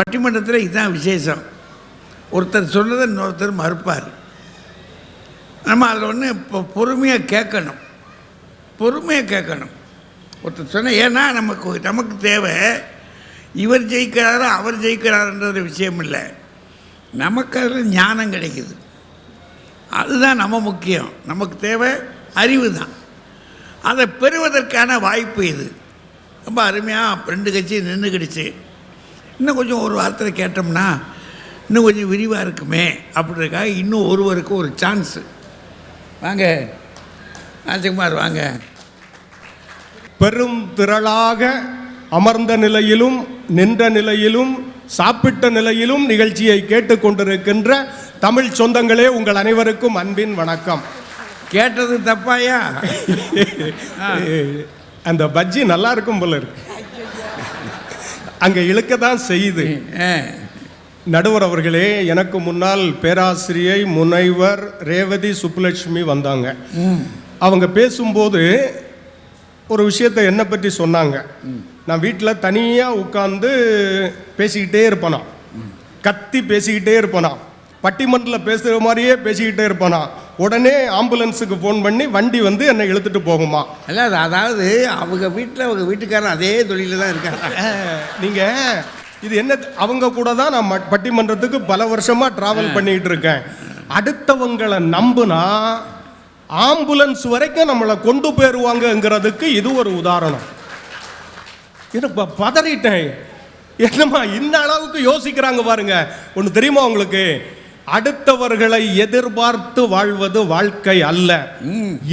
பட்டிமன்றத்தில் இதுதான் விசேஷம். ஒருத்தர் சொன்னதை இன்னொருத்தர் மறுப்பார். நம்ம அதில் ஒன்று இப்போ பொறுமையாக கேட்கணும். ஒருத்தர் சொன்ன, ஏன்னா நமக்கு தேவை இவர் ஜெயிக்கிறாரோ அவர் ஜெயிக்கிறாருன்ற விஷயம் இல்லை, நமக்கு அதில் ஞானம் கிடைக்குது. அதுதான் நம்ம முக்கியம். நமக்கு தேவை அறிவு தான். அதை பெறுவதற்கான வாய்ப்பு இது. ரொம்ப அருமையாக 2 கட்சி நின்றுக்கிடுச்சு. இன்னும் கொஞ்சம் ஒரு வார்த்தை கேட்டோம்னா இன்னும் கொஞ்சம் விரிவாக இருக்குமே அப்படின்றதுக்காக இன்னும் ஒருவருக்கு ஒரு சான்ஸு. வாங்க ராஜகுமார், வாங்க. பெரும் திரளாக அமர்ந்த நிலையிலும் நின்ற நிலையிலும் சாப்பிட்ட நிலையிலும் நிகழ்ச்சியை கேட்டுக்கொண்டிருக்கின்ற தமிழ் சொந்தங்களே, உங்கள் அனைவருக்கும் அன்பின் வணக்கம். கேட்டது தப்பாயா? அந்த பஜ்ஜி நல்லா இருக்கும் போல இருக்கு, அங்கே இழுக்க தான் செய்யுது. நடுவர் அவர்களே, எனக்கு முன்னால் பேராசிரியை முனைவர் ரேவதி சுப்புலட்சுமி வந்தாங்க. அவங்க பேசும்போது ஒரு விஷயத்தை என்னை பற்றி சொன்னாங்க. நான் வீட்டில் தனியாக உட்காந்து பேசிக்கிட்டே இருப்பேனா, கத்தி பேசிக்கிட்டே இருப்பேனா, பட்டிமன்றத்தில் பேசுகிற மாதிரியே பேசிக்கிட்டே இருப்பேனா, உடனே ஆம்புலன்ஸுக்கு ஃபோன் பண்ணி வண்டி வந்து என்னை இழுத்துட்டு போகுமா? இல்லை, அதாவது அவங்க வீட்டில் அவங்க வீட்டுக்காரர் அதே தொழிலில் தான் இருக்காங்க. நீங்கள் இது என்ன, அவங்க கூட தான் நான் பட்டிமன்றத்துக்கு பல வருஷமாக ட்ராவல் பண்ணிக்கிட்டு இருக்கேன். அடுத்தவங்களை நம்புனா ஆம்புலன்ஸ் வரைக்கும் நம்மளை கொண்டு போயிடுவாங்கங்கிறதுக்கு இது ஒரு உதாரணம். எனக்கு பதறிட்டேன். என்னம்மா இந்த அளவுக்கு யோசிக்கிறாங்க பாருங்க. ஒன்று தெரியுமா உங்களுக்கு, அடுத்தவர்களை எதிர்பார்த்து வாழ்வது வாழ்க்கை அல்ல.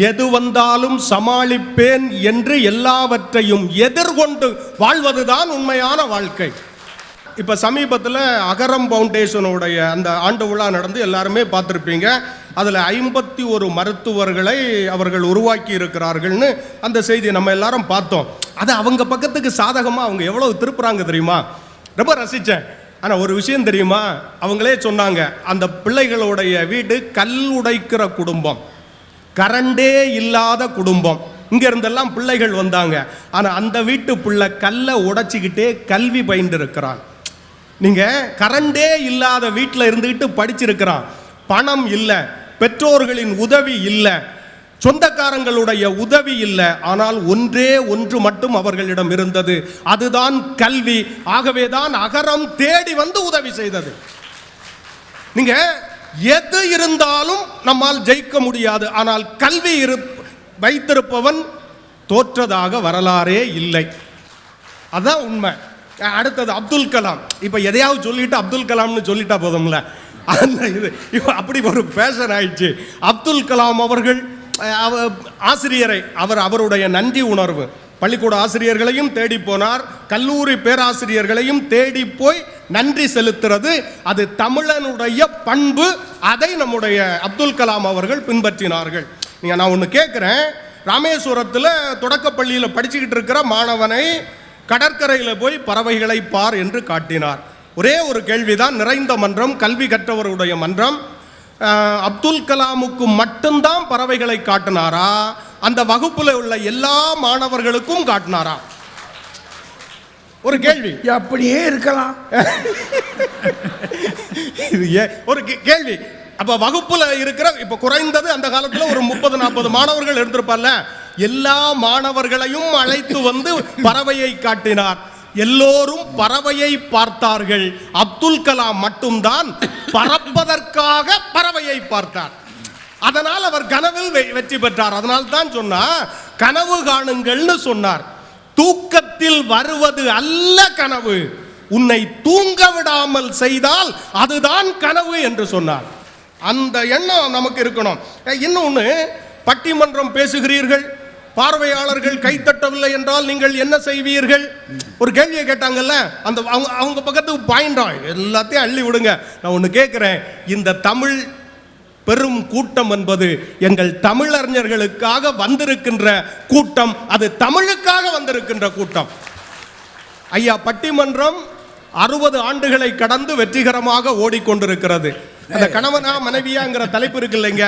எது வந்தாலும் சமாளிப்பேன் என்று எல்லாவற்றையும் எதிர்கொண்டு வாழ்வதுதான் உண்மையான வாழ்க்கை. இப்போ சமீபத்தில் அகரம் ஃபவுண்டேஷனுடைய அந்த ஆண்டு விழா நடந்து எல்லாருமே பார்த்துருப்பீங்க. அதில் 51 மருத்துவர்களை அவர்கள் உருவாக்கி இருக்கிறார்கள்னு அந்த செய்தியை நம்ம எல்லாரும் பார்த்தோம். அது அவங்க பக்கத்துக்கு சாதகமாக அவங்க எவ்வளோ திருப்புறாங்க தெரியுமா? ரொம்ப ரசித்தேன். ஆனால் ஒரு விஷயம் தெரியுமா, அவங்களே சொன்னாங்க, அந்த பிள்ளைகளுடைய வீடு கல் உடைக்கிற குடும்பம், கரண்டே இல்லாத குடும்பம். இங்கே இருந்தெல்லாம் பிள்ளைகள் வந்தாங்க. ஆனால் அந்த வீட்டு பிள்ளை கல்லை உடைச்சிக்கிட்டே கல்வி பயின்று இருக்கிறான். நீங்கள் கரண்டே இல்லாத வீட்டில் இருந்துக்கிட்டு படிச்சிருக்கிறான். பணம் இல்லை, பெற்றோர்களின் உதவி இல்லை, சொந்தக்காரங்களுடைய உதவி இல்லை. ஆனால் ஒன்றே ஒன்று மட்டும் அவர்களிடம் இருந்தது, அதுதான் கல்வி. ஆகவேதான் அகரம் தேடி வந்து உதவி செய்தது. நீங்க எது இருந்தாலும் நம்மால் ஜெயிக்க முடியாது, ஆனால் கல்வி வைத்திருப்பவன் தோற்றதாக வரலாறே இல்லை. அதான் உண்மை. அடுத்தது அப்துல் கலாம். இப்போ எதையாவது சொல்லிட்டு அப்துல் கலாம்னு சொல்லிட்டா போதும்ல, அந்த இது இப்போ அப்படி ஒரு ஃபேஷன் ஆயிடுச்சு. அப்துல் கலாம் அவர்கள் ஆசிரியரை அவருடைய நன்றி உணர்வு, பள்ளிக்கூட ஆசிரியர்களையும் தேடி போனார், கல்லூரி பேராசிரியர்களையும் தேடி போய் நன்றி செலுத்துறது அது தமிழனுடைய பண்பு. அதை நம்முடைய அப்துல் கலாம் அவர்கள் பின்பற்றினார்கள். நான் ஒன்று கேட்குறேன், ராமேஸ்வரத்தில் தொடக்கப்பள்ளியில் படிச்சுக்கிட்டு இருக்கிற மாணவனை கடற்கரையில் போய் பறவைகளை பார் என்று காட்டினார். ஒரே ஒரு கேள்விதான், நிறைந்த மன்றம், கல்வி கற்றவருடைய மன்றம். அப்துல் கலாமுக்கு மட்டும்தான் பறவைகளை காட்டினாரா, அந்த வகுப்பில் உள்ள எல்லா மாணவர்களுக்கும் காட்டினாரா? ஒரு கேள்வி. அப்படியே இருக்கலாம். ஒரு கேள்வி. அப்ப வகுப்புல இருக்கிற இப்ப குறைந்தது அந்த காலத்துல ஒரு 30-40 மாணவர்கள் இருந்திருப்பார்ல, எல்லா மாணவர்களையும் அழைத்து வந்து பறவையை காட்டினார். எல்லோரும் பறவையை பார்த்தார்கள், அப்துல் கலாம் மட்டும்தான் பறப்பதற்காக பறவையை பார்த்தார். அதனால் அவர் கனவில் வெற்றி பெற்றார். அதனால் தான் சொன்னார், கனவு காணுங்கள்னு சொன்னார். தூக்கத்தில் வருவது அல்ல கனவு, உன்னை தூங்க விடாமல் செய்தால் அதுதான் கனவு என்று சொன்னார். அந்த எண்ணம் நமக்கு இருக்கணும். இன்னொன்று, பட்டிமன்றம் பேசுகிறீர்கள், பார்வையாளர்கள் கைத்தட்டவில்லை என்றால் நீங்கள் என்ன செய்வீர்கள்? ஒரு கேள்வியை கேட்டாங்கல்ல, அந்த அவங்க பக்கத்துக்கு பாயிண்டா எல்லாத்தையும் அள்ளி விடுங்க. நான் ஒன்று கேட்குறேன், இந்த தமிழ் பெரும் கூட்டம் என்பது எங்கள் தமிழறிஞர்களுக்காக வந்திருக்கின்ற கூட்டம், அது தமிழுக்காக வந்திருக்கின்ற கூட்டம். ஐயா, பட்டிமன்றம் 60 ஆண்டுகளை கடந்து வெற்றிகரமாக ஓடிக்கொண்டிருக்கிறது. அந்த கணவனா மனைவியாங்கிற தலைப்பு இருக்கு இல்லைங்க,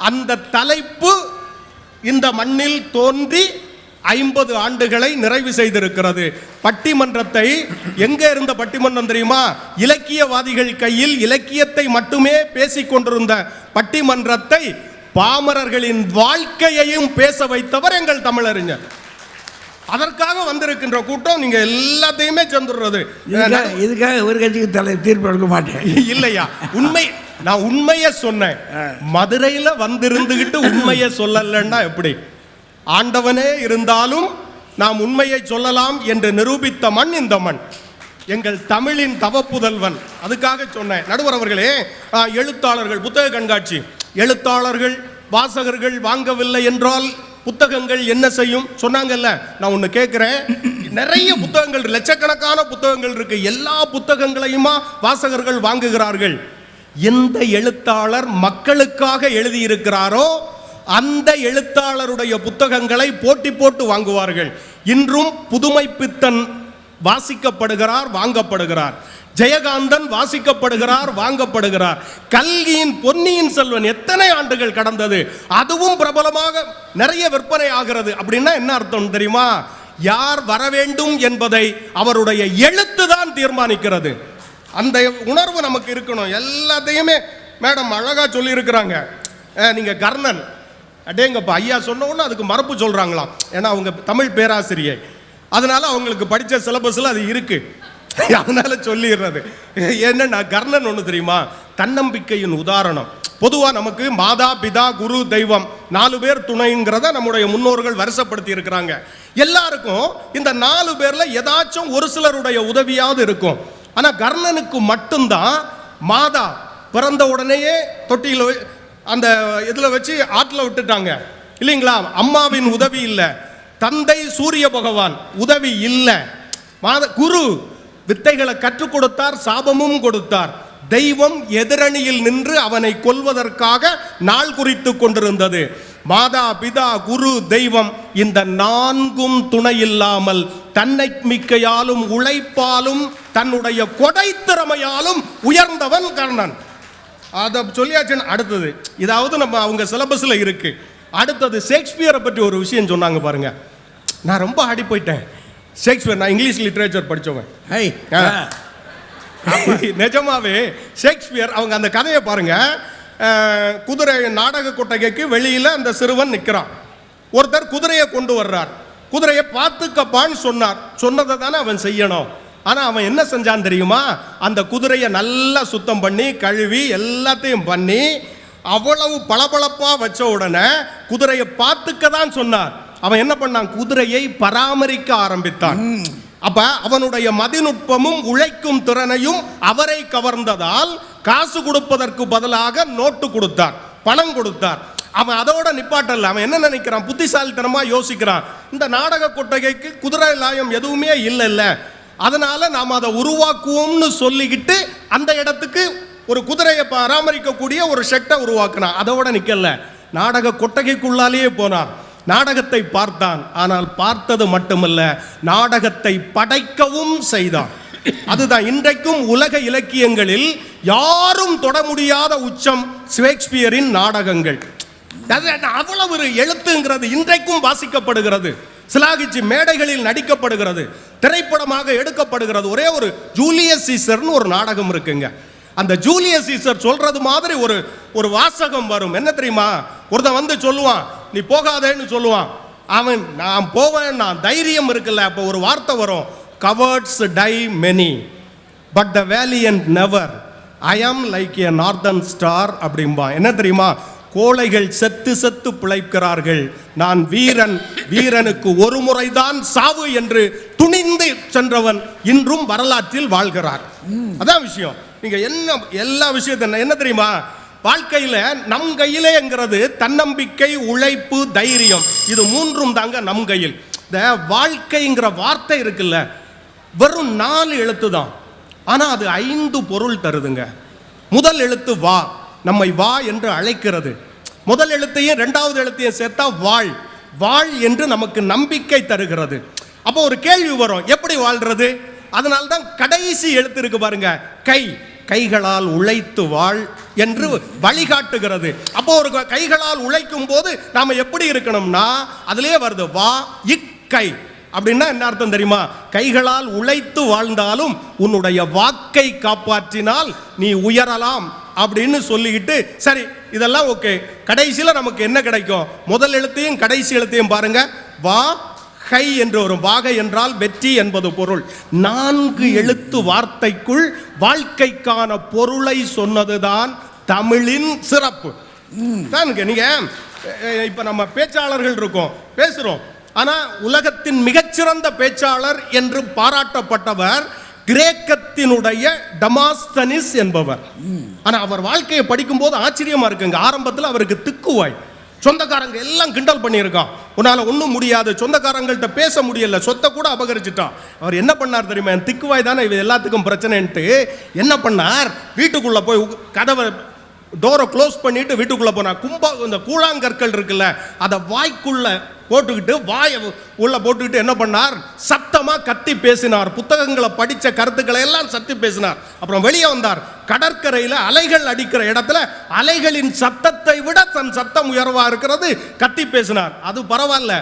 அந்த தலைப்பு இந்த மண்ணில் தோன்றி 50 ஆண்டுகளை நிறைவு செய்திருக்கிறது. பட்டிமன்றத்தை எங்க இருந்த பட்டிமன்றம் தெரியுமா? இலக்கியவாதிகள் கையில் இலக்கியத்தை மட்டுமே பேசிக் கொண்டிருந்த பட்டிமன்றத்தை பாமரர்களின் வாழ்க்கையையும் பேச வைத்தவர் எங்கள் தமிழறிஞர். அதற்காக வந்திருக்கின்ற கூட்டம் நீங்க எல்லாத்தையுமே சேர்ந்துடுறது. இதுக்காக ஒரு கட்சிக்கு தலை தீர்ப்பு எடுக்க மாட்டேன். இல்லையா? நான் உண்மையை சொன்னேன். மதுரையில வந்திருந்துகிட்டு உண்மையை சொல்லலன்னா எப்படி? ஆண்டவனே இருந்தாலும் நாம் உண்மையை சொல்லலாம் என்று நிரூபித்த மண் இந்த மண், எங்கள் தமிழின் தவப்புதல்வன். அதுக்காக சொன்னேன். நடுவர் அவர்களே, எழுத்தாளர்கள் புத்தக கண்காட்சி, எழுத்தாளர்கள் வாசகர்கள் வாங்கவில்லை என்றால் புத்தகங்கள் என்ன செய்யும் சொன்னாங்கல்ல. நான் ஒன்று கேட்குறேன், நிறைய புத்தகங்கள், லட்சக்கணக்கான புத்தகங்கள் இருக்கு. எல்லா புத்தகங்களையுமா வாசகர்கள் வாங்குகிறார்கள்? எந்த எழுத்தாளர் மக்களுக்காக எழுதியிருக்கிறாரோ அந்த எழுத்தாளருடைய புத்தகங்களை போட்டி போட்டு வாங்குவார்கள். இன்றும் புதுமை பித்தன் வாசிக்கப்படுகிறார், வாங்கப்படுகிறார். ஜெயகாந்தன் வாசிக்கப்படுகிறார், வாங்கப்படுகிறார். கல்கியின் பொன்னியின் செல்வன் எத்தனை ஆண்டுகள் கடந்தது, அதுவும் பிரபலமாக நிறைய விற்பனை ஆகிறது. அப்படின்னா என்ன அர்த்தம் தெரியுமா? யார் வர வேண்டும் என்பதை அவருடைய எழுத்து தான் தீர்மானிக்கிறது. அந்த உணர்வு நமக்கு இருக்கணும். எல்லாத்தையுமே மேடம் அழகா சொல்லி இருக்கிறாங்க. நீங்க கர்ணன் அடேங்கப்பா ஐயா சொன்ன உடனே அதுக்கு மறுப்பு சொல்றாங்களாம். ஏன்னா அவங்க தமிழ் பேராசிரியை, அதனால அவங்களுக்கு படித்த சிலபஸ்ல அது இருக்கு, அதனால சொல்லிடுறது. என்னன்னா கர்ணன் ஒன்று தெரியுமா? தன்னம்பிக்கையின் உதாரணம். பொதுவாக நமக்கு மாதா பிதா குரு தெய்வம் 4 பேர் துணைங்கிறத நம்முடைய முன்னோர்கள் வருஷப்படுத்தி இருக்கிறாங்க. எல்லாருக்கும் இந்த 4 பேர்ல ஏதாச்சும் ஒரு சிலருடைய உதவியாவது இருக்கும். ஆனால் கர்ணனுக்கு மட்டும்தான் மாதா பிறந்த உடனேயே தொட்டியில் அந்த இதில் வச்சு ஆற்றில் விட்டுட்டாங்க இல்லைங்களா? அம்மாவின் உதவி இல்லை, தந்தை சூரிய பகவான் உதவி இல்லை, குரு வித்தைகளை கற்றுக் கொடுத்தார், சாபமும் கொடுத்தார். தெய்வம் எதிரணியில் நின்று அவனை கொல்வதற்காக நாள் குறித்து கொண்டிருந்தது. மாதா பிதா குரு தெய்வம் இந்த 4ம் துணை இல்லாமல் தன்னம்பிக்கையாலும் உழைப்பாலும் தன்னுடைய கொடை திறமையாலும் உயர்ந்தவன் கர்ணன். அதை சொல்லியாச்சு. அடுத்தது இதாவது நம்ம அவங்க சிலபஸ்ல இருக்கு. அடுத்தது ஷேக்ஸ்பியரை பற்றி ஒரு விஷயம் சொன்னாங்க பாருங்க. நான் ரொம்ப ஆடி போயிட்டேன். ஷேக்ஸ்பியர், நான் இங்கிலீஷ் லிட்ரேச்சர் படித்தவன். நிஜமாவே ஷேக்ஸ்பியர் அவங்க அந்த கதையை பாருங்க. குதிரை நாடக கொட்டகைக்கு வெளியில அந்த சிறுவன் நிற்கிறான். ஒருத்தர் குதிரையை கொண்டு வர்றார். குதிரையை பார்த்துக்கப்பான்னு சொன்னார். சொன்னதை தானே அவன் செய்யணும். ஆனால் அவன் என்ன செஞ்சான் தெரியுமா? அந்த குதிரையை நல்லா சுத்தம் பண்ணி கழுவி எல்லாத்தையும் பண்ணி அவ்வளவு பளபளப்பா வச்ச உடனே குதிரையை பார்த்துக்க தான் சொன்னார். அவன் என்ன பண்ணான்? குதிரையை பராமரிக்க ஆரம்பித்தான். அப்ப அவனுடைய மதிநுட்பமும் உழைக்கும் திறனையும் அவரை கவர்ந்ததால் காசு கொடுப்பதற்கு பதிலாக நோட்டு கொடுத்தார், பணம் கொடுத்தார். அவன் அதோட நிப்பாட்டல. அவன் என்ன நினைக்கிறான்? புத்திசாலித்தனமா யோசிக்கிறான். இந்த நாடக கொட்டகைக்கு குதிரை லாயம் எதுவுமே இல்லைல்ல, அதனால நாம் அதை உருவாக்குவோம்னு சொல்லிக்கிட்டு அந்த இடத்துக்கு ஒரு குதிரையை பராமரிக்கக்கூடிய ஒரு ஷெட்டை உருவாக்கினான். அதோட நிக்கல, நாடக கொட்டகைக்குள்ளாலேயே போனான். நாடகத்தை பார்த்தான். ஆனால் பார்த்தது மட்டுமல்ல, நாடகத்தை படைக்கவும் செய்தான். அதுதான் இன்றைக்கும் உலக இலக்கியங்களில் யாரும் தொட முடியாத உச்சம் ஷேக்ஸ்பியரின் நாடகங்கள். அவ்வளவு ஒரு எழுத்துங்கிறது இன்றைக்கும் வாசிக்கப்படுகிறது, சிலாகிச்சு மேடைகளில் நடிக்கப்படுகிறது, திரைப்படமாக எடுக்கப்படுகிறது. ஒரே ஒரு ஜூலியஸ் சீசர்னு ஒரு நாடகம் இருக்குங்க. அந்த ஜூலியஸ் சீசர் சொல்றது மாதிரி ஒரு வாசகம் வரும். என்ன தெரியுமா? ஒருத்தன் வந்து சொல்லுவான், நீ போகாதேன்னு சொல்லுவான். அவன் நான் போவேன், நான் தைரியம் இருக்குல்ல. அப்போ ஒரு வார்த்தை வரும், cowards die many but the valiant never, I am like a northern star அப்படிம்பான். என்ன தெரியுமா? கோழைகள் செத்து செத்து பிழைக்கிறார்கள், நான் வீரன், வீரனுக்கு ஒரு முறைதான் சாவு என்று துணிந்து சென்றவன் இன்றும் வரலாற்றில் வாழ்கிறார். அதான் விஷயம். நீங்க என்ன எல்லா விஷயத்த என்ன தெரியுமா? வாழ்க்கையில நம் கையிலேங்கிறது தன்னம்பிக்கை, உழைப்பு, தைரியம், இது 3ம் தாங்க நம் கையில். இந்த வாழ்க்கைங்கிற வார்த்தை இருக்குல்ல, வெறும் 4 எழுத்து தான், ஆனா அது 5 பொருள் தருதுங்க. முதல் எழுத்து வா, நம்மை வா என்று அழைக்கிறது. முதல் எழுத்தையும் 2வது எழுத்தையும் சேர்த்தா வாழ், வாழ் என்று நமக்கு நம்பிக்கை தருகிறது. அப்போ ஒரு கேள்வி வரும், எப்படி வாழ்றது? அதனால்தான் கடைசி எழுத்து இருக்கு பாருங்க, கை, கைகளால் உழைத்து வாழ், என்று வழிகாட்டுகிறது. அப்போ ஒரு கைகளால் உழைக்கும் போது நாம எப்படி இருக்கணும்னா, அதிலே வருது வா இக்கை அப்படின்னா என்ன அர்த்தம் தெரியுமா? கைகளால் உழைத்து வாழ்ந்தாலும் உன்னுடைய வாக்கை காப்பாற்றினால் நீ உயரலாம் அப்படின்னு சொல்லிக்கிட்டு, சரி இதெல்லாம் ஓகே. கடைசியில் நமக்கு என்ன கிடைக்கும்? முதல் எழுத்தையும் கடைசி எழுத்தையும் பாருங்க, வா கை என்று வரும். வாகை என்றால் வெற்றி என்பது பொருள். 4 எழுத்து வார்த்தைக்குள் வாழ்க்கைக்கான பொருளை சொன்னதுதான் தமிழின் சிறப்பு. நீங்க இப்ப நம்ம பேச்சாளர்கள் இருக்கோம், பேசுறோம். ஆனா உலகத்தின் மிகச்சிறந்த பேச்சாளர் என்று பாராட்டப்பட்டவர் கிரேக்கத்தினுடைய டமாஸ்தனிஸ் என்பவர். ஆனா அவர் வாழ்க்கையை படிக்கும் போது ஆச்சரியமா இருக்குங்க. ஆரம்பத்தில் அவருக்கு திக்குவாய், சொந்தக்காரங்க எல்லாம் கிண்டல் பண்ணியிருக்கான், உன்னால ஒன்றும் முடியாது, சொந்தக்காரங்கள்ட்ட பேச முடியல, சொத்தை கூட அபகரிச்சுட்டான். அவர் என்ன பண்ணார் தெரியுமா? திக்குவாய் தானே இது எல்லாத்துக்கும் பிரச்சனைன்ட்டு என்ன பண்ணார்? வீட்டுக்குள்ள போய் கதவை டோரை க்ளோஸ் பண்ணிட்டு வீட்டுக்குள்ள போனார். இந்த கூழாங்கற்கள் இருக்குல்ல, அதை வாய்க்குள்ள போட்டுக்கிட்டு வாயை உள்ள போட்டுக்கிட்டு என்ன பண்ணார்? சத்தமா கத்தி பேசினார். புத்தகங்களை படித்த கருத்துக்களை எல்லாம் சத்தி பேசினார். அப்புறம் வெளியே வந்தார். கடற்கரையில் அலைகள் அடிக்கிற இடத்துல அலைகளின் சத்தத்தை விட தன் சத்தம் உயர்வா இருக்கிறது கத்தி பேசினார். அது பரவாயில்ல,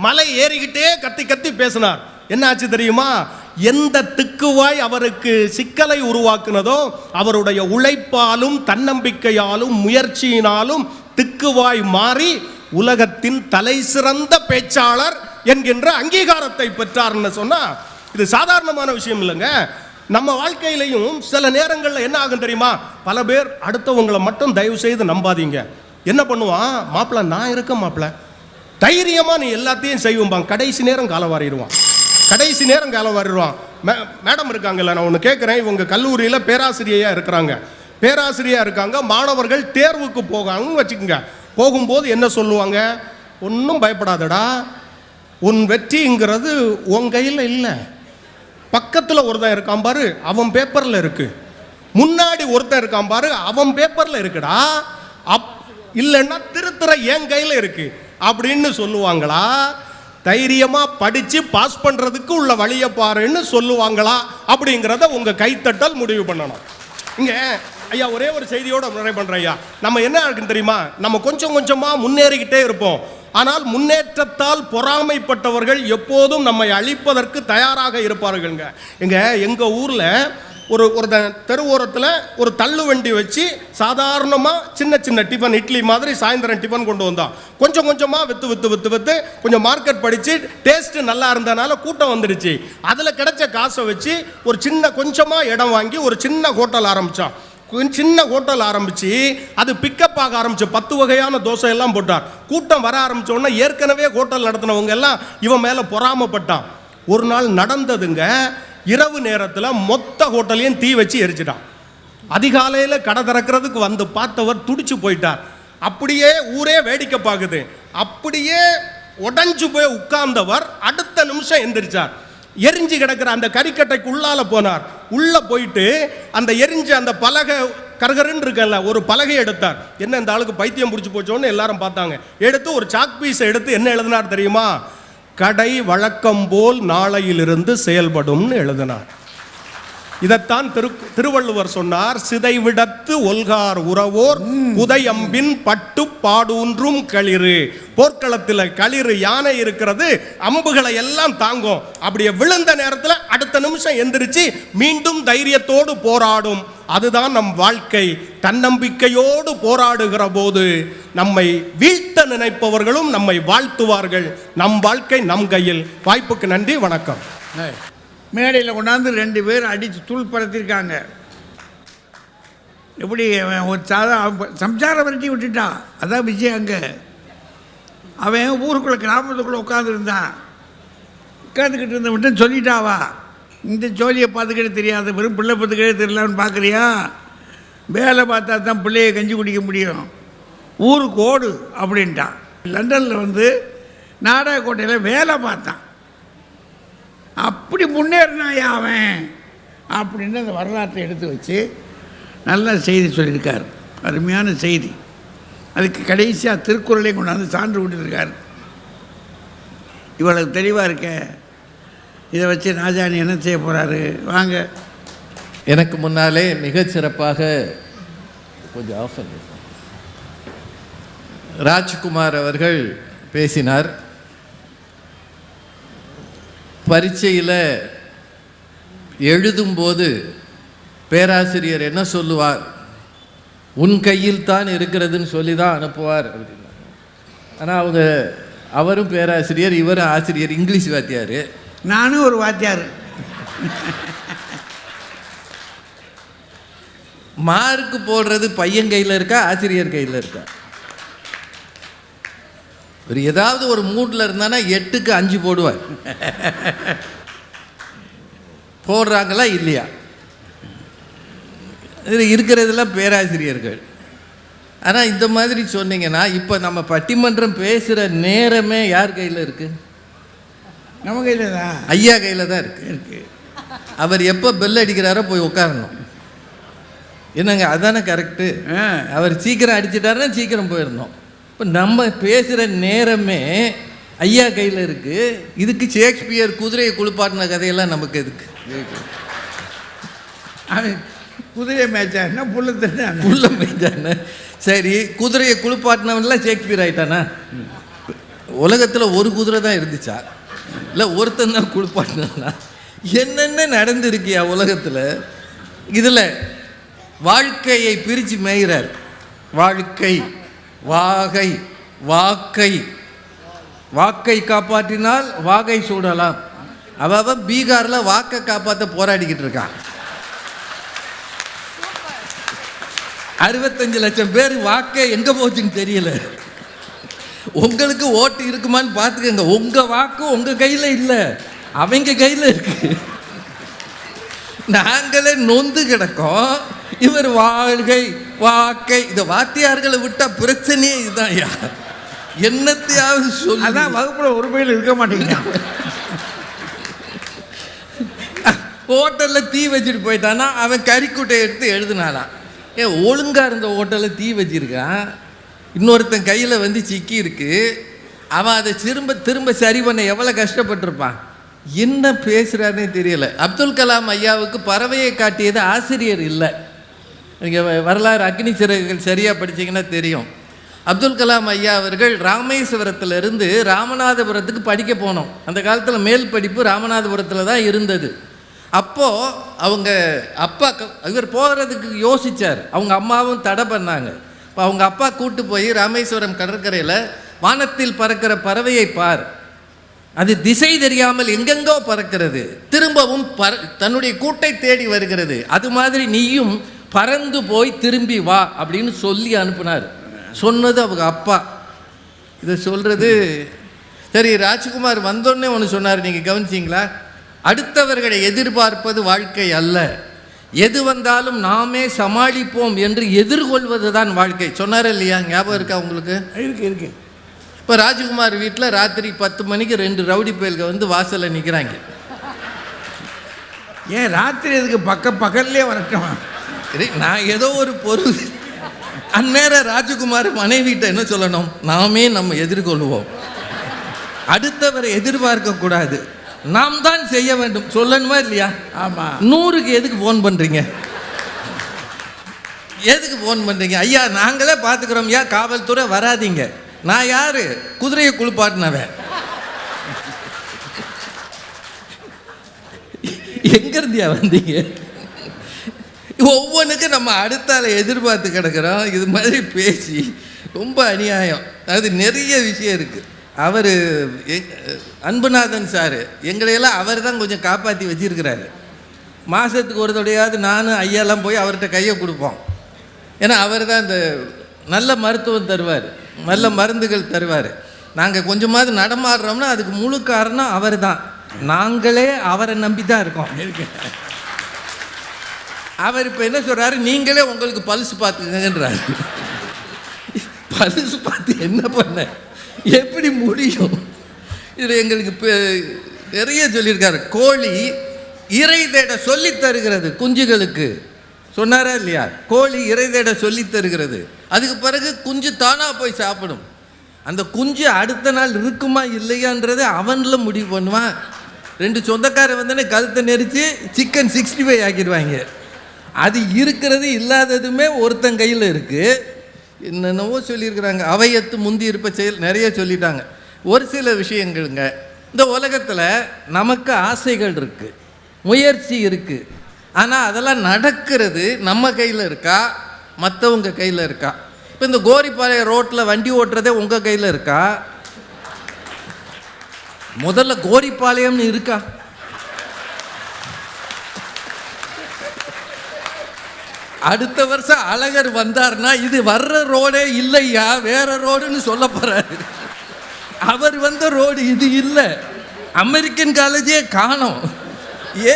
மலை ஏறிக்கிட்டே கத்தி கத்தி பேசினார். என்ன ஆச்சு தெரியுமா? எந்த திக்குவாய் அவருக்கு சிக்கலை உருவாக்குனதோ அவருடைய உழைப்பாலும் தன்னம்பிக்கையாலும் முயற்சியினாலும் திக்குவாய் மாறி உலகத்தின் தலை சிறந்த பேச்சாளர் என்கின்ற அங்கீகாரத்தை பெற்றார்னு சொன்னா இது சாதாரணமான விஷயம் இல்லைங்க. நம்ம வாழ்க்கையிலையும் சில நேரங்களில் என்ன ஆகும் தெரியுமா? பல பேர் அடுத்தவங்களை மட்டும் தயவு செய்து நம்பாதீங்க. என்ன பண்ணுவான்? மாப்பிள்ள நான் இருக்க மாப்பிள்ள, தைரியமா நீ எல்லாத்தையும் செய்வோம்பாங்க. கடைசி நேரம் காலவாரிடுவான். மேடம் இருக்காங்கல்ல, நான் ஒன்று கேட்குறேன். இவங்க கல்லூரியில் பேராசிரியராக இருக்காங்க. மாணவர்கள் தேர்வுக்கு போகாங்கன்னு வச்சுக்கோங்க. போகும்போது என்ன சொல்லுவாங்க? ஒன்றும் பயப்படாதடா, உன் வெற்றிங்கிறது உன் கையில் இல்லை. பக்கத்தில் ஒருத்தன் இருக்கான் பாரு, அவன் பேப்பரில் இருக்கு. முன்னாடி ஒருத்தன் இருக்கான் பாரு, அவன் பேப்பரில் இருக்குடா. இல்லைன்னா திருத்துற என் கையில் இருக்கு அப்படின்னு சொல்லுவாங்களா? தைரியமா படிச்சு பாஸ் பண்றதுக்கு உள்ள வழியை பாருன்னு சொல்லுவாங்களா? அப்படிங்கிறத உங்க கைத்தட்டல் முடிவு பண்ணணும். இங்க ஐயா ஒரே ஒரு செய்தியோட நிறைவு பண்றேன் ஐயா. நம்ம என்ன இருக்குன்னு தெரியுமா? நம்ம கொஞ்சம் கொஞ்சமா முன்னேறிக்கிட்டே இருப்போம். ஆனால் முன்னேற்றத்தால் பொறாமைப்பட்டவர்கள் எப்போதும் நம்மை அழிப்பதற்கு தயாராக இருப்பார்கள்ங்க. எங்க ஊர்ல ஒரு தெருவோரத்தில் ஒரு தள்ளு வண்டி வச்சு சாதாரணமாக சின்ன சின்ன டிஃபன், இட்லி மாதிரி சாயந்தரம் டிஃபன் கொண்டு வந்தான். கொஞ்சம் கொஞ்சமாக விற்று கொஞ்சம் மார்க்கெட் படித்து டேஸ்ட்டு நல்லா இருந்தனால கூட்டம் வந்துடுச்சு. அதில் கிடைச்ச காசை வச்சு ஒரு கொஞ்சமாக இடம் வாங்கி ஒரு சின்ன ஹோட்டல் ஆரம்பித்தான். ஆரம்பிச்சு அது பிக்கப் ஆக ஆரம்பிச்சு 10 வகையான தோசை எல்லாம் போட்டார். கூட்டம் வர ஆரம்பிச்ச உடனே ஏற்கனவே ஹோட்டல் நடத்தினவங்க எல்லாம் இவன் மேலே பொறாமப்பட்டான். ஒரு நாள் நடந்ததுங்க, இரவு நேரத்தில் மொத்த ஹோட்டலையும் தீ வச்சு எரிச்சிட்டான். அதிகாலையில் கடை திறக்கிறதுக்கு வந்து பார்த்தவர் துடிச்சு போயிட்டார். அப்படியே ஊரே வேடிக்கை பார்க்குது. அப்படியே உடஞ்சு போய் உட்கார்ந்தவர் அடுத்த நிமிஷம் எந்திரிச்சார். எரிஞ்சு கிடக்கிற அந்த கறிக்கட்டைக்கு உள்ளால போனார். உள்ள போயிட்டு அந்த எரிஞ்ச அந்த பலகை கரகருன்னு இருக்கல, ஒரு பலகை எடுத்தார். என்ன இந்த ஆளுக்கு பைத்தியம் பிடிச்சி போச்சோன்னு எல்லாரும் பார்த்தாங்க. எடுத்து ஒரு சாக் பீஸை எடுத்து என்ன எழுதினார் தெரியுமா? கடை வழக்கம் போல் நாளையிலிருந்து செயல்படும்னு எழுதினார். இதைத்தான் திருவள்ளுவர் சொன்னார், சிதைவிடத்து ஒல்கார் உறவோர் புதையம்பின் பட்டு பாடூன்றும் களிறு. போர்க்களத்தில் களிறு யானை இருக்கிறது, அம்புகளை எல்லாம் தாங்கும். அப்படியே விழுந்த நேரத்தில் அடுத்த நிமிஷம் எந்திரிச்சு மீண்டும் தைரியத்தோடு போராடும். அதுதான் நம் வாழ்க்கை. தன்னம்பிக்கையோடு போராடுகிற போது நம்மை வீழ்த்த நினைப்பவர்களும் நம்மை வாழ்த்துவார்கள். நம் வாழ்க்கை நம் கையில். வாய்ப்புக்கு நன்றி, வணக்கம். மேடையில் கொண்டாந்து 2 பேர் அடித்து தூள் படுத்திருக்காங்க. எப்படி ஒரு சம்சாரம் விரட்டி விட்டுட்டான். அதான் விஷயம். அங்கே அவன் ஊருக்குள்ளே கிராமத்துக்குள்ளே உட்காந்துருந்தான். உட்காந்துக்கிட்டு இருந்த மட்டும் சொல்லிட்டாவா, இந்த ஜோலியை பார்த்துக்கிட்டே தெரியாது, வெறும் பிள்ளை பார்த்துக்கிட்டே தெரியலான்னு பார்க்குறியா? வேலை பார்த்தா தான் பிள்ளையை கஞ்சி குடிக்க முடியும், ஊருக்கு ஓடு அப்படின்ட்டான். லண்டனில் நாடகக்கோட்டையில் வேலை பார்த்தான். அப்படி முன்னேறினாயா அவன் அப்படின்னு அந்த வரலாற்றை எடுத்து வச்சு நல்ல செய்தி சொல்லியிருக்கார். அருமையான செய்தி. அதுக்கு கடைசியாக திருக்குறளையும் கொண்டாந்து சான்று விட்டுருக்கார். இவ்வளவு தெளிவாக இருக்க, இதை வச்சு ராஜாணி என்ன செய்ய போகிறாரு? வாங்க. எனக்கு முன்னாலே மிகச்சிறப்பாக கொஞ்சம் ஆஃப் பண்ணி. ராஜ்குமார் அவர்கள் பேசினார். பரீட்சையில் எழுதும்போது பேராசிரியர் என்ன சொல்லுவார், உன் கையில் தான் இருக்கிறதுன்னு சொல்லி தான் அனுப்புவார் அப்படின்னா. ஆனால் அவரும் பேராசிரியர், இவரும் ஆசிரியர், இங்கிலீஷ் வாத்தியார், நானும் ஒரு வாத்தியார். மார்க்கு போடுறது பையன் கையில் இருக்கா ஆசிரியர் கையில் இருக்கா? ஒரு ஏதாவது ஒரு மூட்டில் இருந்தானா 8க்கு 5 போடுவார். போடுறாங்களா இல்லையா? இதில் இருக்கிறதெல்லாம் பேராசிரியர்கள். ஆனால் இந்த மாதிரி சொன்னீங்கன்னா இப்போ நம்ம பட்டிமன்றம் பேசுகிற நேரமே யார் கையில் இருக்குது? நம்ம கையில் தான், ஐயா கையில் தான் இருக்கு. அவர் எப்போ பெல் அடிக்கிறாரோ போய் உட்காரணும். என்னங்க அதானே கரெக்டு? அவர் சீக்கிரம் அடிச்சிட்டாருன்னா சீக்கிரம் போயிடணும். இப்போ நம்ம பேசுகிற நேரமே ஐயா கையில் இருக்குது. இதுக்கு ஷேக்ஸ்பியர் குதிரையை குளிப்பாட்டின கதையெல்லாம் நமக்கு எதுக்கு? குதிரை மேய்ச்சாருன்னா புல்ல மேய்ச்சான சரி, குதிரையை குளிப்பாட்டினவன்லாம் ஷேக்ஸ்பியர் ஆகிட்டானா? உலகத்தில் ஒரு குதிரை தான் இருந்துச்சா? இல்லை ஒருத்தன் தான் குளிப்பாட்டினா? என்னென்ன நடந்திருக்கியா உலகத்தில்? இதில் வாழ்க்கையை பிரித்து மேய்கிறார். வாழ்க்கை, வாகை, வாக்கை. வாக்கை காப்பாற்றினால் வாகை சூடலாம். அவன் பீகாரில் வாக்கை காப்பாற்ற போராடிக்கிட்டு இருக்கான். 65 லட்சம் பேர் வாக்கை எங்கே போச்சுன்னு தெரியல. உங்களுக்கு ஓட்டு இருக்குமான்னு பார்த்துக்கங்க. உங்கள் வாக்கு உங்கள் கையில் இல்லை, அவங்க கையில் இருக்கு. நாங்களே நொந்து கிடக்கோம். இவர் வாழ்கை, வாக்கை. இந்த வாத்தியார்களை விட்டால் பிரச்சனையே இதுதான். என்னத்தையாவது சொல்லி அதான் வகுப்பில் ஒரு பையில் இருக்க மாட்டேங்க. ஹோட்டலில் தீ வச்சுட்டு போயிட்டானா அவன் கறிக்குட்டை எடுத்து எழுதுனாலாம். ஒழுங்காக இருந்த ஹோட்டலில் தீ வச்சிருக்கான், இன்னொருத்தன் கையில் வந்து சிக்கி இருக்கு. அவன் அதை திரும்ப சரி பண்ண எவ்வளோ கஷ்டப்பட்டிருப்பான். என்ன பேசுகிறாருன்னே தெரியல. அப்துல் கலாம் ஐயாவுக்கு பறவையை காட்டியது ஆசிரியர் இல்லை. நீங்கள் வரலாறு அக்னி சிறகுகள் சரியாக படித்தீங்கன்னா தெரியும். அப்துல் கலாம் ஐயா அவர்கள் ராமேஸ்வரத்திலிருந்து ராமநாதபுரத்துக்கு படிக்க போனோம். அந்த காலத்தில் மேல் படிப்பு ராமநாதபுரத்தில் தான் இருந்தது. அப்போது அவங்க அப்பா இவர் போகிறதுக்கு யோசித்தார். அவங்க அம்மாவும் தடை பண்ணாங்க. இப்போ அவங்க அப்பா கூட்டு போய் ராமேஸ்வரம் கடற்கரையில் வானத்தில் பறக்கிற பறவையை பார், அது திசை தெரியாமல் எங்கெங்கோ பறக்கிறது, திரும்பவும் தன்னுடைய கூட்டை தேடி வருகிறது, அது மாதிரி நீயும் பறந்து போய் திரும்பி வா அப்படின்னு சொல்லி அனுப்புனார். சொன்னது அவங்க அப்பா. இதை சொல்கிறது சரி. ராஜ்குமார் வந்தோடனே ஒன்று சொன்னார், நீங்கள் கவனிச்சிங்களா? அடுத்தவர்களை எதிர்பார்ப்பது வாழ்க்கை அல்ல, எது வந்தாலும் நாமே சமாளிப்போம் என்று எதிர்கொள்வது தான் வாழ்க்கை சொன்னார் இல்லையா? ஞாபகம் இருக்கா உங்களுக்கு? இருக்கு. இப்போ ராஜ்குமார் வீட்டில் ராத்திரி 10 மணிக்கு 2 ரவுடி பயல்கள் வந்து வாசலில் நிற்கிறாங்க. ஏன் ராத்திரி இதுக்கு பகல்லே வரட்டும். சரி, நான் ஏதோ ஒரு பொருள் அந்நேரம் ராஜ்குமார் மனைவிட்ட என்ன சொல்லணும்? நாமே நம்ம எதிர்கொள்வோம், அடுத்தவரை எதிர்பார்க்க கூடாது, நாம் தான் செய்ய வேண்டும் சொல்லணுமா இல்லையா? ஆமாம். 100க்கு எதுக்கு ஃபோன் பண்ணுறீங்க? எதுக்கு ஃபோன் பண்ணுறீங்க? ஐயா நாங்களே பார்த்துக்கிறோம் ஐயா, காவல்துறை வராதிங்க. நான் யார்? குதிரையை குளிப்பாட்டினவன். எங்கேருந்தியா வந்தீங்க? ஒவ்வொன்றுக்கும் நம்ம அடுத்தால எதிர்பார்த்து கிடக்கிறோம். இது மாதிரி பேசி ரொம்ப அநியாயம். அது நிறைய விஷயம் இருக்குது. அவர் அன்புநாதன் சார் எங்களையெல்லாம் அவர் தான் கொஞ்சம் காப்பாற்றி வச்சிருக்கிறாரு. மாதத்துக்கு ஒரு தடையாவது நானும் ஐயாலாம் போய் அவர்கிட்ட கையை கொடுப்போம். ஏன்னா அவர் தான் இந்த நல்ல மருத்துவம் தருவார், நல்ல மருந்துகள் தருவார். நாங்கள் கொஞ்சமாவது நடமாடுறோம்னா அதுக்கு முழு காரணம் அவர் தான். நாங்களே அவரை நம்பி தான் இருக்கோம். அவர் இப்போ என்ன சொல்கிறாரு? நீங்களே உங்களுக்கு பல்ஸ் பார்த்துக்கங்கன்றாரு. பல்ஸ் பார்த்து என்ன பண்ண, எப்படி முடியும்? இதில் எங்களுக்கு நிறைய சொல்லியிருக்காரு. கோழி இறை தேட சொல்லி தருகிறது குஞ்சுகளுக்கு, சொன்னாரா இல்லையா? கோழி இறை தேட சொல்லி தருகிறது, அதுக்கு பிறகு குஞ்சு தானாக போய் சாப்பிடும். அந்த குஞ்சு அடுத்த நாள் இருக்குமா இல்லையான்றது அவனில் முடிவு பண்ணுவான். 2 சொந்தக்காரர் வந்தோடனே கழுத்தை நெரிச்சு சிக்கன் 65 ஆக்கிடுவாங்க. அது இருக்கிறது இல்லாததுமே ஒருத்தன் கையில் இருக்குது. என்னென்னவோ சொல்லியிருக்கிறாங்க, அவையத்து முந்தி இருப்ப செயல் நிறைய சொல்லிட்டாங்க. ஒரு சில விஷயங்கள்ங்க, இந்த உலகத்தில் நமக்கு ஆசைகள் இருக்குது, முயற்சி இருக்குது, ஆனால் அதெல்லாம் நடக்கிறது நம்ம கையில் இருக்கா மற்றவங்க கையில் இருக்கா? இப்போ இந்த கோரிப்பாளையம் ரோட்டில் வண்டி ஓட்டுறதே உங்கள் கையில் இருக்கா? முதல்ல கோரிப்பாளையம்னு இருக்கா? அடுத்த வருஷம் அழகர் வந்தார்னா இது வர்ற ரோடே இல்லையா, வேற ரோடுன்னு சொல்ல போறாரு. அவர் வந்த ரோடு இது இல்லை. அமெரிக்கன் காலேஜே காணோம்,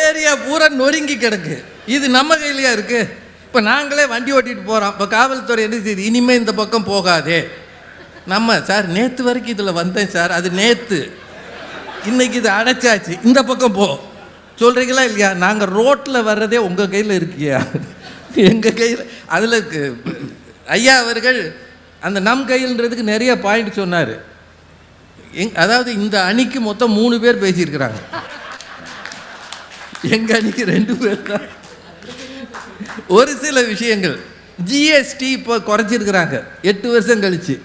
ஏரியா பூரா நொறுங்கி கிடக்கு. இது நம்ம கையிலையா இருக்கு? இப்போ நாங்களே வண்டி ஓட்டிட்டு போகிறோம். இப்போ காவல்துறை என்ன செய்யுது, இனிமேல் இந்த பக்கம் போகாதே. நம்ம சார் நேற்று வரைக்கும் இதில் வந்தேன் சார், அது நேற்று, இன்னைக்கு இது அடைச்சாச்சு, இந்த பக்கம் போ சொல்கிறீங்களா இல்லையா? நாங்கள் ரோட்டில் வர்றதே உங்கள் கையில் இருக்கியா, எங்கள் கையில். அதில் ஐயா அவர்கள் அந்த நம் கையில்ன்றதுக்கு நிறைய பாயிண்ட் சொன்னார். அதாவது இந்த அணிக்கு மொத்தம் 3 பேர் பேசியிருக்கிறாங்க, எங்கள் அணிக்கு 2 பேர் தான். ஒரு சில விஷயங்கள் ஜிஎஸ்டி இப்போ குறைச்சிருக்கிறாங்க 8 வருஷம் கழிச்சு.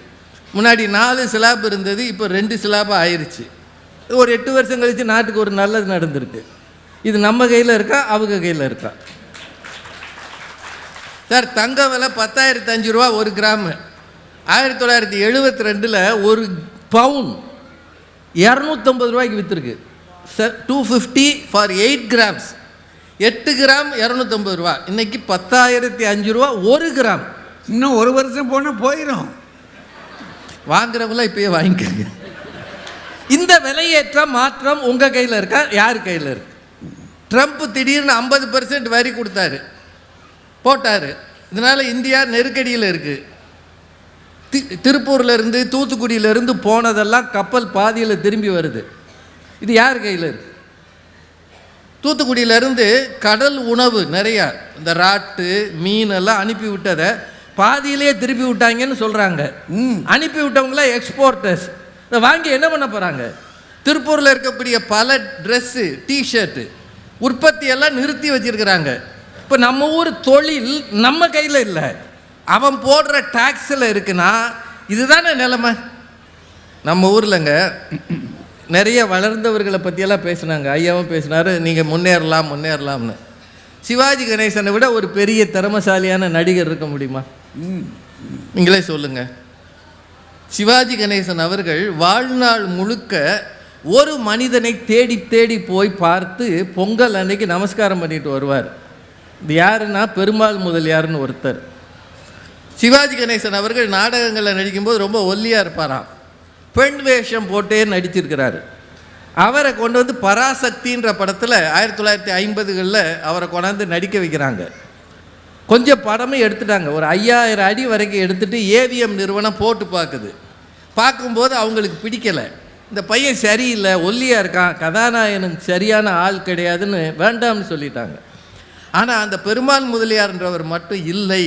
முன்னாடி 4 ஸ்லாப் இருந்தது, இப்போ 2 ஸ்லாபாக ஆயிடுச்சு. ஒரு 8 வருஷம் கழித்து நாட்டுக்கு ஒரு நல்லது நடந்திருக்கு. இது நம்ம கையில் இருக்கா அவங்க கையில் இருக்கா? சார் தங்க விலை 10,005 ரூபா 1 கிராமு. 1972 ஒரு பவுன் 250 ரூபாய்க்கு விற்றுருக்கு சார். 250 for 8 grams. 8 கிராம் 250 ரூபா. இன்னைக்கு 10,005 ரூபா 1 கிராம். இன்னும் 1 வருஷம் போனால் போயிடும். வாங்குறவங்களாம் இப்பயே வாங்கிக்கோங்க. இந்த விலையேற்ற மாற்றம் உங்கள் கையில் இருக்கா யார் கையில் இருக்கு? ட்ரம்ப் திடீர்னு 50% வரி கொடுத்தாரு, போட்டார். இதனால் இந்தியா நெருக்கடியில் இருக்குது. திருப்பூர்லேருந்து தூத்துக்குடியிலேருந்து போனதெல்லாம் கப்பல் பாதியில் திரும்பி வருது. இது யார் கையில் இருக்கு? தூத்துக்குடியிலேருந்து கடல் உணவு நிறையா, இந்த ராட்டு மீன் எல்லாம் அனுப்பி விட்டதை பாதியிலே திருப்பி விட்டாங்கன்னு சொல்கிறாங்க. அனுப்பி விட்டவங்களாம் எக்ஸ்போர்ட்டர்ஸ். இதை வாங்கி என்ன பண்ண போகிறாங்க? திருப்பூரில் இருக்கக்கூடிய பல ட்ரெஸ்ஸு, டிஷர்ட்டு உற்பத்தியெல்லாம் நிறுத்தி வச்சுருக்கிறாங்க. இப்போ நம்ம ஊர் தொழில் நம்ம கையில் இல்லை, அவன் போடுற டாக்ஸில் இருக்குன்னா இதுதானே நிலைமை. நம்ம ஊர்லங்க நிறைய வளர்ந்தவர்களை பற்றியெல்லாம் பேசுனாங்க, ஐயாவும் பேசினார், நீங்கள் முன்னேறலாம் முன்னேறலாம்னு. சிவாஜி கணேசனை விட ஒரு பெரிய திறமசாலியான நடிகர் இருக்க முடியுமா? நீங்களே சொல்லுங்கள். சிவாஜி கணேசன் அவர்கள் வாழ்நாள் முழுக்க ஒரு மனிதனை தேடி தேடி போய் பார்த்து பொங்கல் அன்னைக்கு நமஸ்காரம் பண்ணிட்டு வருவார். இது யாருன்னா பெருமாள் முதலியார்னு ஒருத்தர். சிவாஜி கணேசன் அவர்கள் நாடகங்களில் நடிக்கும்போது ரொம்ப ஒல்லியாக இருப்பாராம், பெண் வேஷம் போட்டே நடிச்சிருக்கிறாரு. அவரை கொண்டு வந்து பராசக்தின்ற படத்தில் 1950களில் அவரை கொண்டாந்து நடிக்க வைக்கிறாங்க. கொஞ்சம் படமும் எடுத்துட்டாங்க, ஒரு 5000 அடி வரைக்கும் எடுத்துகிட்டு ஏவிஎம் நிறுவனம் போட்டு பார்க்குது. பார்க்கும்போது அவங்களுக்கு பிடிக்கலை, இந்த பையன் சரியில்லை, ஒல்லியாக இருக்கான், கதாநாயகனுக்கு சரியான ஆள் கிடையாதுன்னு வேண்டாம்னு சொல்லிட்டாங்க. ஆனால் அந்த பெருமாள் முதலியார்ன்றவர் மட்டும் இல்லை,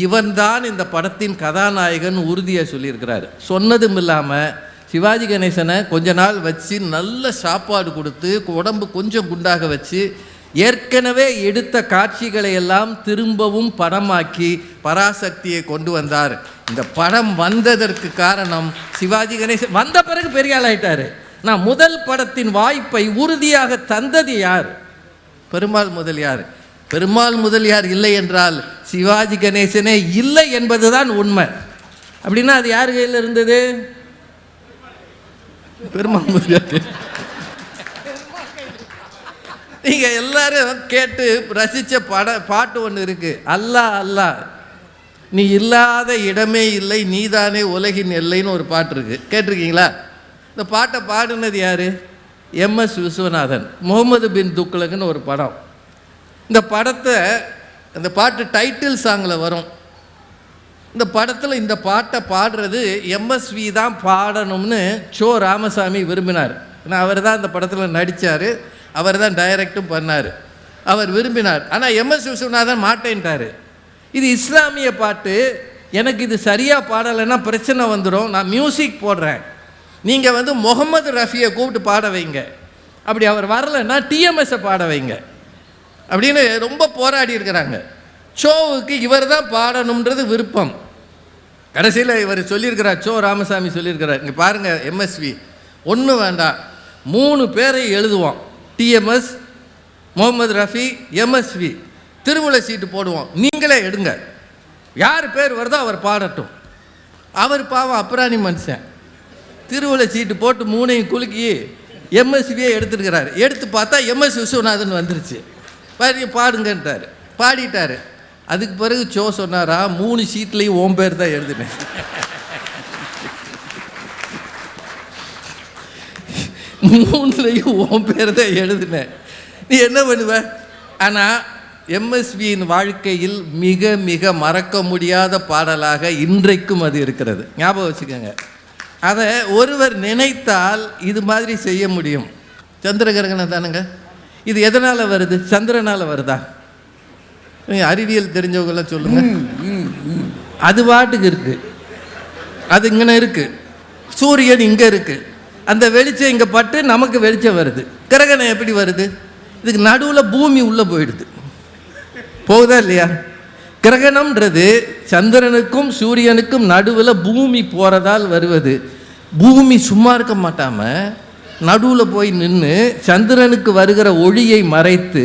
இவன்தான் இந்த படத்தின் கதாநாயகன் உறுதியாக சொல்லியிருக்கிறார். சொன்னதும் இல்லாமல் சிவாஜி கணேசனை கொஞ்ச நாள் வச்சு நல்ல சாப்பாடு கொடுத்து உடம்பு கொஞ்சம் குண்டாக வச்சு ஏற்கனவே எடுத்த காட்சிகளை எல்லாம் திரும்பவும் படமாக்கி பராசக்தியை கொண்டு வந்தார். இந்த படம் வந்ததற்கு காரணம் சிவாஜி கணேசன் வந்த பிறகு பெரிய ஆள் ஆயிட்டாரு. நான் முதல் படத்தின் வாய்ப்பை உறுதியாக தந்தது யார்? பெருமாள் முதலியார். பெருமாள் முதலியார் இல்லை என்றால் சிவாஜி கணேசனே இல்லை என்பதுதான் உண்மை. அப்படின்னா அது யார் கையில் இருந்தது? பெருமாள் முதலியார். நீங்கள் எல்லாரும் கேட்டு ரசித்த பாட்டு ஒன்று இருக்குது, அல்லா அல்லா நீ இல்லாத இடமே இல்லை நீதானே உலகின் எல்லைன்னு ஒரு பாட்டு இருக்குது, கேட்டிருக்கீங்களா? இந்த பாட்டை பாடினது யார்? எம்எஸ் விஸ்வநாதன். முகமது பின் துக்ளக்னு ஒரு படம். இந்த படத்தை, இந்த பாட்டு டைட்டில் சாங்கில் வரும். இந்த படத்தில் இந்த பாட்டை பாடுறது எம்எஸ்வி தான் பாடணும்னு சோ ராமசாமி விரும்பினார். ஏன்னா அவர் தான் இந்த படத்தில் நடித்தார், அவர் தான் டைரக்டும் பண்ணார், அவர் விரும்பினார். ஆனால் எம்எஸ் விஸ்வநாதன் மாட்டேன்ட்டார். இது இஸ்லாமிய பாட்டு, எனக்கு இது சரியாக பாடலைன்னா பிரச்சனை வந்துடும், நான் மியூசிக் போடுறேன், நீங்கள் முகமது ரஃபியை கூப்பிட்டு பாட வைங்க, அப்படி அவர் வரலைன்னா டிஎம்எஸ்ஸை பாட வைங்க அப்படின்னு ரொம்ப போராடி இருக்கிறாங்க. ஷோவுக்கு இவர் தான் பாடணுன்றது விருப்பம். கடைசியில் இவர் சொல்லியிருக்கிறார், சோ ராமசாமி சொல்லியிருக்கிறார், இங்கே பாருங்கள் எம்எஸ்வி ஒன்றும் வேண்டாம், 3 பேரை எழுதுவோம், டிஎம்எஸ், முகமது ரஃபி, எம்எஸ்வி, திருவிழா சீட்டு போடுவோம், நீங்களே எடுங்க, யார் பேர் வருதோ அவர் பாடட்டும். அவர் பாவம் அப்புறாணி மனுஷன், திருவிழா சீட்டு போட்டு 3ஐயும் குலுக்கி எம்எஸ்வியே எடுத்துருக்கிறாரு. எடுத்து பார்த்தா எம்எஸ் விஸ்வநாதன் வந்துருச்சு. பாடுங்கன்ட்டார், பாடிட்டார். அதுக்கு பிறகு சோ சொன்னாரா, 3 சீட்லேயும் ஓம் பேர் தான் எழுதினேன். 3லையும் ஓம் பேர் தான் எழுதினேன், நீ என்ன பண்ணுவ? ஆனால் எம்எஸ்வியின் வாழ்க்கையில் மிக மிக மறக்க முடியாத பாடலாக இன்றைக்கும் அது இருக்கிறது. ஞாபகம் வச்சுக்கோங்க. அதை ஒருவர் நினைத்தால் இது மாதிரி செய்ய முடியும். சந்திர கிரகணம் தானுங்க இது. எதனால் வருது? சந்திரனால் வருதா? அறிவியல் தெரிஞ்சவங்களாம் சொல்லுங்க. அது பாட்டுக்கு இருக்கு, அது இங்கே இருக்கு, சூரியன் இங்கே இருக்கு, அந்த வெளிச்சம் இங்கே பட்டு நமக்கு வெளிச்சம் வருது. கிரகணம் எப்படி வருது? இதுக்கு நடுவில் பூமி உள்ளே போயிடுது, போகுதா இல்லையா? கிரகணம்ன்றது சந்திரனுக்கும் சூரியனுக்கும் நடுவில் பூமி போகிறதால் வருவது. பூமி சும்மா இருக்க மாட்டாமல் நடுவில் போய் நின்று சந்திரனுக்கு வருகிற ஒளியை மறைத்து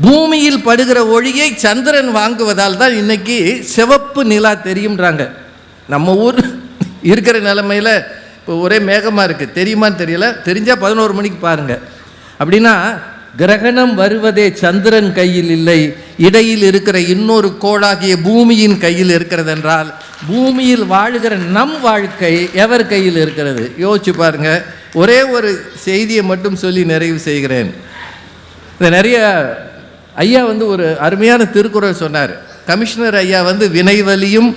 பூமியில் படுகிற ஒளியை சந்திரன் வாங்குவதால் தான் இன்னைக்கு சிவப்பு நிலா தெரியும்ன்றாங்க. நம்ம ஊர் இருக்கிற நிலைமையில் இப்போ ஒரே மேகமாக இருக்குது, தெரியுமான்னு தெரியல, தெரிஞ்சால் 11 மணிக்கு பாருங்கள். அப்படின்னா கிரகணம் வருவதே சந்திரன் கையில் இல்லை, இடையில் இருக்கிற இன்னொரு கோளாகிய பூமியின் கையில் இருக்கிறது. என்றால் பூமியில் வாழுகிற நம் வாழ்க்கை எவர் கையில் இருக்கிறது? யோசிச்சு பாருங்க. ஒரே ஒரு செய்தியை மட்டும் சொல்லி நிறைவு செய்கிறேன். இந்த நிறைய ஐயா ஒரு அருமையான திருக்குறள் சொன்னார். கமிஷனர் ஐயா வினைவலியும்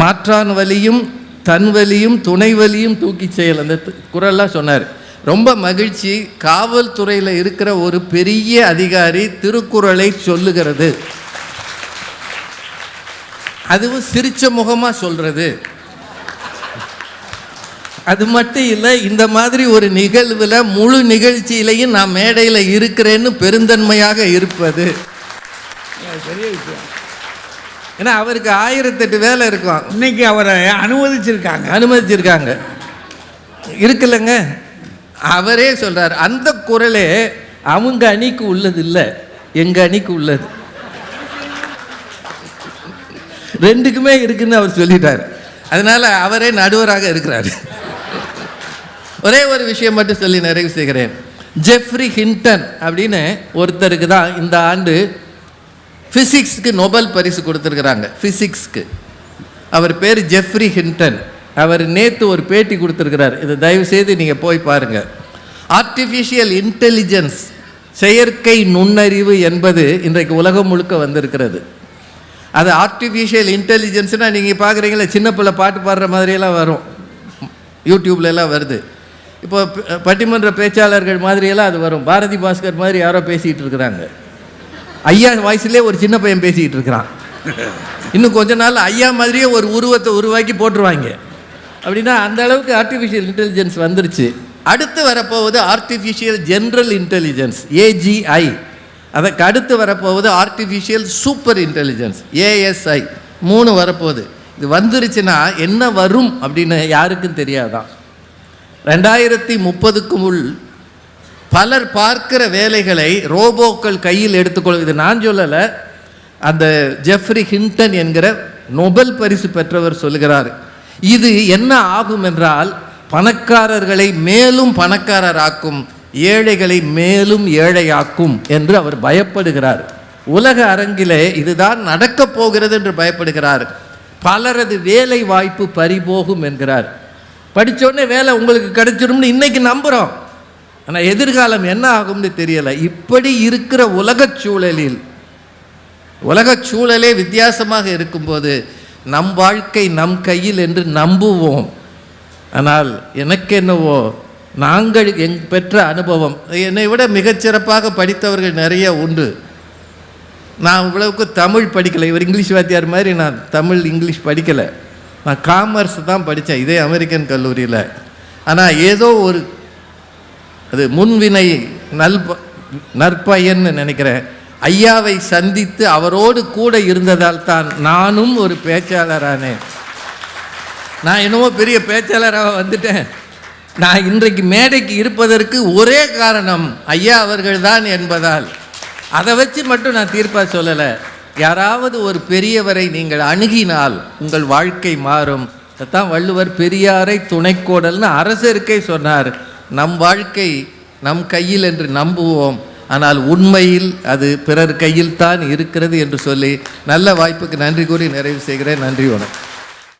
மாற்றான் வலியும் தன் வலியும் துணை வலியும் தூக்கி செயல், அந்த குறள்லாம் சொன்னார். ரொம்ப மகிழ்ச்சி, காவல்துறையில் இருக்கிற ஒரு பெரிய அதிகாரி திருக்குறளை சொல்லுகிறது, அதுவும் சிரிச்ச முகமாக சொல்றது. அது மட்டும் இல்லை, இந்த மாதிரி ஒரு நிகழ்வில் முழு நிகழ்ச்சியிலையும் நான் மேடையில் இருக்கிறேன்னு பெருந்தன்மையாக இருப்பது பெரிய விஷயம். ஏன்னா அவருக்கு 1008 வேலை இருக்கும். இன்னைக்கு அவரை அனுமதிச்சிருக்காங்க இருக்குல்லங்க. அவரே சொல்றார், அந்த குரலே அவங்க அணிக்கு உள்ளது இல்லை, எங்க அணிக்கு உள்ளது, ரெண்டுக்குமே இருக்குன்னு அவர் சொல்லிட்டார். அதனால அவரே நடுவராக இருக்கிறார். ஒரே ஒரு விஷயம் மட்டும் சொல்லி நிறைவு செய்கிறேன். ஜெஃப்ரி ஹிண்டன் அப்படின்னு ஒருத்தருக்கு தான் இந்த ஆண்டு ஃபிசிக்ஸ்க்கு நோபல் பரிசு கொடுத்துருக்குறாங்க. ஃபிசிக்ஸ்க்கு அவர் பேர் ஜெஃப்ரி ஹிண்டன். அவர் நேற்று ஒரு பேட்டி கொடுத்துருக்கிறார், இதை தயவு செய்து நீங்கள் போய் பாருங்கள். ஆர்டிஃபிஷியல் இன்டெலிஜென்ஸ், செயற்கை நுண்ணறிவு என்பது இன்றைக்கு உலகம் முழுக்க வந்திருக்கிறது. அது ஆர்டிஃபிஷியல் இன்டெலிஜென்ஸ்னால் நீங்கள் பார்க்குறீங்களா, சின்ன பிள்ளை பாட்டு பாடுற மாதிரியெல்லாம் வரும், யூடியூப்லலாம் வருது. இப்போ பட்டிமன்ற பேச்சாளர்கள் மாதிரியெல்லாம் அது வரும். பாரதி பாஸ்கர் மாதிரி யாரோ பேசிகிட்டு இருக்கிறாங்க, ஐயா வாய்ஸ்லேயே ஒரு சின்ன பையன் பேசிக்கிட்டு இருக்கிறான். இன்னும் கொஞ்ச நாள் ஐயா மாதிரியே ஒரு உருவத்தை உருவாக்கி போட்டுருவாங்க. அப்படின்னா அந்த அளவுக்கு ஆர்டிஃபிஷியல் இன்டெலிஜென்ஸ் வந்துருச்சு. அடுத்து வரப்போவது ஆர்டிஃபிஷியல் ஜென்ரல் இன்டெலிஜென்ஸ், ஏஜிஐ. அதுக்கு அடுத்து வரப்போவது ஆர்டிஃபிஷியல் சூப்பர் இன்டெலிஜென்ஸ், ஏஎஸ்ஐ. 3 வரப்போகுது. இது வந்துருச்சுன்னா என்ன வரும் அப்படின்னு யாருக்கும் தெரியாதான். 2030 பலர் பார்க்கிற வேலைகளை ரோபோக்கள் கையில் எடுத்துக்கொள்ளும். இது நான் சொல்லலை, அந்த ஜெஃப்ரி ஹிண்டன் என்கிற நோபல் பரிசு பெற்றவர் சொல்லுகிறார். இது என்ன ஆகும் என்றால், பணக்காரர்களை மேலும் பணக்காரராக்கும், ஏழைகளை மேலும் ஏழையாக்கும் என்று அவர் பயப்படுகிறார். உலக அரங்கிலே இதுதான் நடக்கப் போகிறது என்று பயப்படுகிறார். பலரது வேலை வாய்ப்பு பறிபோகும் என்கிறார். படித்தோடனே வேலை உங்களுக்கு கிடைச்சிரும்னு இன்னைக்கு நம்புகிறோம், ஆனால் எதிர்காலம் என்ன ஆகும்னு தெரியலை. இப்படி இருக்கிற உலகச் சூழலே வித்தியாசமாக இருக்கும்போது நம் வாழ்க்கை நம் கையில் என்று நம்புவோம். ஆனால் எனக்கு என்னவோ, நாங்கள் பெற்ற அனுபவம், என்னை விட மிகச்சிறப்பாக படித்தவர்கள் நிறைய உண்டு. நான் இவ்வளவுக்கு தமிழ் படிக்கலை, இவர் இங்கிலீஷ் வாத்தியார் மாதிரி நான் தமிழ் இங்கிலீஷ் படிக்கலை. நான் காமர்ஸ் தான் படித்தேன் இதே அமெரிக்கன் கல்லூரியில். ஆனால் ஏதோ ஒரு அது முன்வினை நற்பயன்னு நினைக்கிறேன். ஐயாவை சந்தித்து அவரோடு கூட இருந்ததால் தான் நானும் ஒரு பேச்சாளரானேன். நான் என்னவோ பெரிய பேச்சாளராக வந்துட்டேன். நான் இன்றைக்கு மேடைக்கு இருப்பதற்கு ஒரே காரணம் ஐயா அவர்கள் தான் என்பதால். அதை வச்சு மட்டும் நான் தீர்ப்பாக சொல்லலை. யாராவது ஒரு பெரியவரை நீங்கள் அணுகினால் உங்கள் வாழ்க்கை மாறும். அதான் வள்ளுவர் பெரியாரை துணைக்கோடல்னு அரசருக்கே சொன்னார். நம் வாழ்க்கை நம் கையில் என்று நம்புவோம், ஆனால் உண்மையில் அது பிறர் கையில் தான் இருக்கிறது என்று சொல்லி நல்ல வாய்ப்புக்கு நன்றி கூறி நிறைவு செய்கிறேன். நன்றி, வணக்கம்.